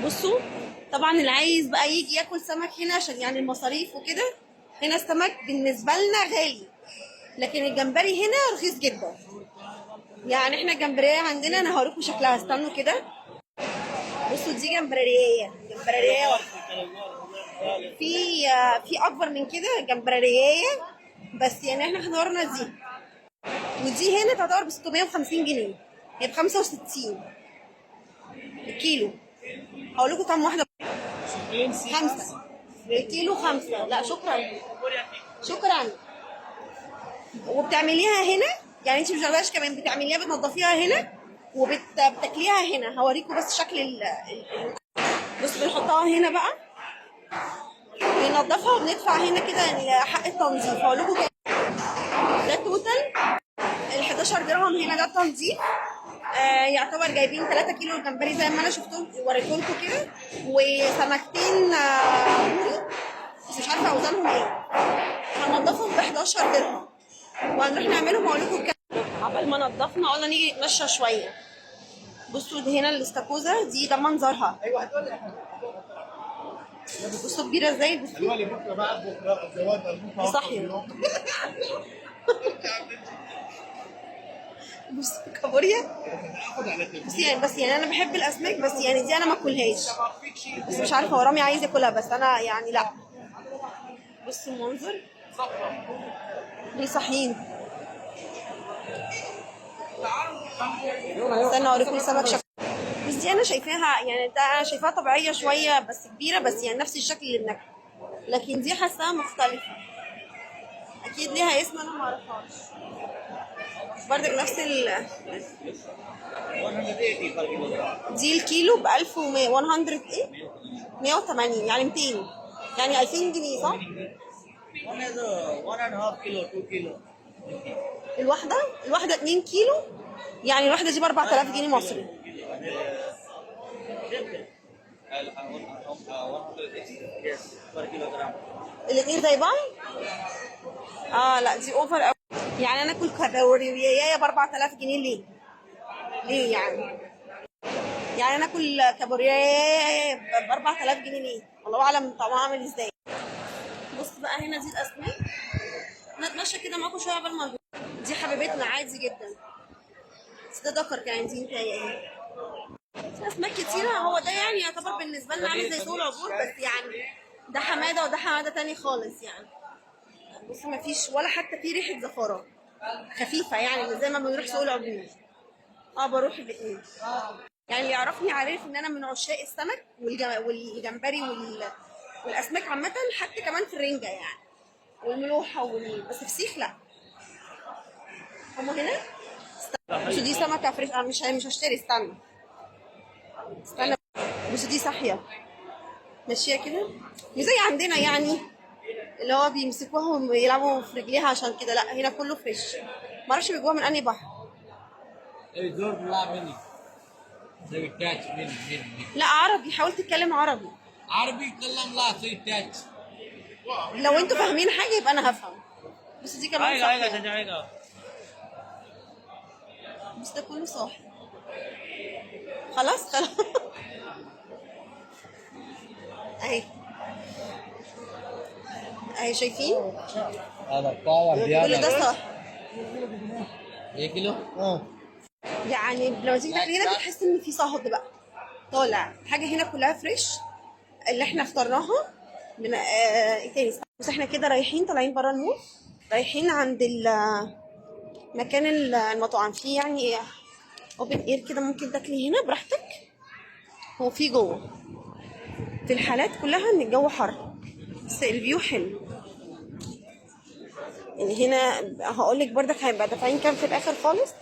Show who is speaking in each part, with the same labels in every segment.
Speaker 1: بصوا، طبعا اللي عايز بقى يجي ياكل سمك هنا عشان يعني المصاريف وكده، هنا السمك بالنسبه لنا غالي، لكن الجمبري هنا رخيص جدا. يعني احنا الجمبريه عندنا، انا هوريكم شكلها، استنوا كده. بصوا دي جمبريه واحده. في اكبر من كده جمبريه، بس يعني احنا اخترنا دي. ودي هنا تعتبر ب 650 جنيه، هي ب 65 الكيلو. هقول لكم كام واحده. خمسه الكيلو، خمسه. لا شكرا، شكرا. وبتعمليها هنا، يعني انت مش بتعمليهاش كمان، بتعمليها بتنضفيها هنا وبتاكليها هنا. هوريكم بس شكل بص بنحطها هنا بقى، بننضفها وبندفع هنا كده حق التنظيف. هقول لكم كام ده توتال. ال 11 درهم هنا ده التنظيف. يعتبر جايبين 3 كيلو جمبري زي ما انا شفتهم وريتهم لكم كده، وسمكتين بوري بس مش عارفه اوزانهم ايه. هننضفهم ب 11 درهم وهنروح نعملهم. هقول لكم كام. عقبال ما نضفنا قلنا نيجي نتمشى شويه. بصوا دي هنا الاستاكوزا دي، ده منظرها. ايوه هتقول. بصوا كبيره ازاي. بصوا دي بكره بقى، بكره الزواج دي صاحيه. بصوا كابوريا. بس يعني انا بحب الاسماك، بس يعني دي انا ما اكلهاش، بس مش عارفه هو رامي عايز ياكلها بس انا يعني لا. بصوا المنظر، دول صاحيين. استنى اوريكم السمك شكله. بس دي انا شايفاها يعني، ده انا شايفاها طبيعيه شويه بس كبيره، بس يعني نفس الشكل اللي بناكله، لكن دي حاساها مختلفه. اكيد ليها اسم انا ما اعرفهاش. برضك نفس دي الكيلو ب 1100. 100 ايه، 180 يعني 200، يعني 2000 جنيه صح؟ الواحده 2 كيلو، يعني الواحده دي ب 4000 جنيه مصري. الاثنين زي بعض. لا دي اوفر قوي. يعني انا اكل كابوريايه ب 4000 جنيه ليه؟ ليه يعني؟ يعني انا اكل كابوريايه ب 4000 جنيه ليه؟ الله اعلم طعمها عامل ازاي. بص بقى هنا دي الاسماك، نتمشى كده معاكم شويه قبل ما نروح. دي حبيبتنا عادي جدا، بس ده دكر كان دي ايه. في اسماك كتيره، هو ده يعني يعتبر بالنسبه لنا عامل زي سوق العبور، بس يعني ده حماده وده حماده تاني خالص يعني. بص ما فيش ولا حتى في ريحه زفاره، خفيفه يعني زي ما بنروح سوق العبور. بروح الاثنين. يعني اللي يعرفني عارف ان انا من عشاق السمك والجمبري والاسماك عامه، حتى كمان في الرنجه يعني والملوحه بس فسيخ لا. هما هنا. بصوا دي سمكه فريش، انا مش هشتري. استنى. بصوا دي صاحيه ماشيه كده، مش زي عندنا يعني اللي هو بيمسكوها ويلعبوا في رجليها عشان كده، لا هنا كله فريش. معرفش بيجوها من انهي بحر. لا عربي، حاول تتكلم عربي. عربي يتكلم. لا تاتش. لو انتوا فاهمين حاجه يبقى انا هفهم. بس دي كمان صاحيه. بس ده كله صاحي. خلاص. اهي اهي شايفين.
Speaker 2: هذا باور
Speaker 1: كل ده صاحي.
Speaker 2: ايه كيلو؟
Speaker 1: يعني لما تيجي تاكل هنا بتحس ان في صهد بقى طالع. حاجه هنا كلها فريش اللي احنا اخترناها من ايه تاني. بس احنا كده رايحين طالعين بره المول، رايحين عند مكان المطاعم فيه يعني اوبن اير كده، ممكن تاكلي هنا براحتك. هو في جوه في الحالات كلها ان الجو حر بس الفيو حلو. يعني هنا هقول لك بردك هيبقى دافعين كام في الاخر خالص.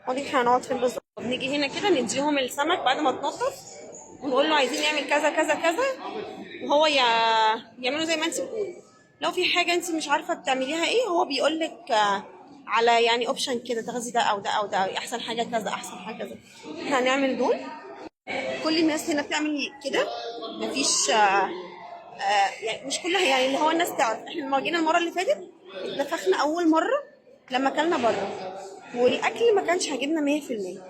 Speaker 1: هقول لك هنقعد فين بالظبط. بنيجي هنا كده نديهم السمك بعد ما تنضف، ونقول له عايزين نعمل كذا كذا كذا، وهو يعملوا زي ما انت بتقولي. لو في حاجه انت مش عارفه بتعمليها ايه، هو بيقول لك على يعني اوبشن كده تاخدي ده او ده او ده، احسن حاجه كذا احسن حاجه كذا. احنا هنعمل دول. كل الناس هنا بتعمل كده، مفيش يعني مش كلها يعني، اللي هو الناس تعرف. احنا لما جينا المره اللي فاتت اتنفخنا اول مره لما اكلنا بره، والاكل ما كانش عاجبنا 100%.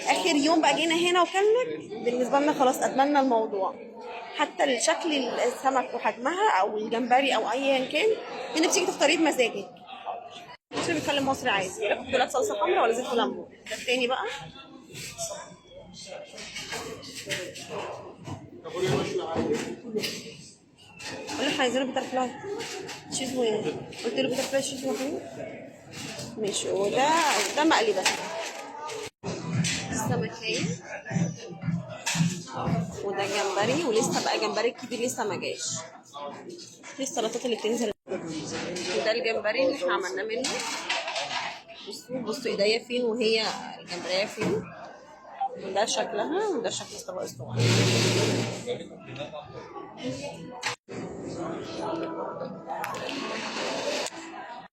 Speaker 1: اخر يوم بقى جينا هنا وكلنا، بالنسبه لنا خلاص ادمنا الموضوع. حتى الشكل السمك وحجمها او الجمبري او ايا كان، هنا بتيجي تختاريه بمزاجك. مش بيتكلم مصري عادي، ياخد دولات صلصه حمرا ولا زيت وليمون. ده التاني بقى. قول له احنا عايزينه بيتر فلاي تشيز وين. قلت له بيتر فلاي تشيز وين. ماشي. ده مقلي بس. السمكية وده جمبري، ولسه بقى جمبري الكبير لسه ما جاش. دي السلطات اللي بتنزل. وده الجمبري اللي احنا عملناه منه. بصوا ايديا فين وهي الجمبرية فين. وده شكلها وده شكل الطبق الصغير.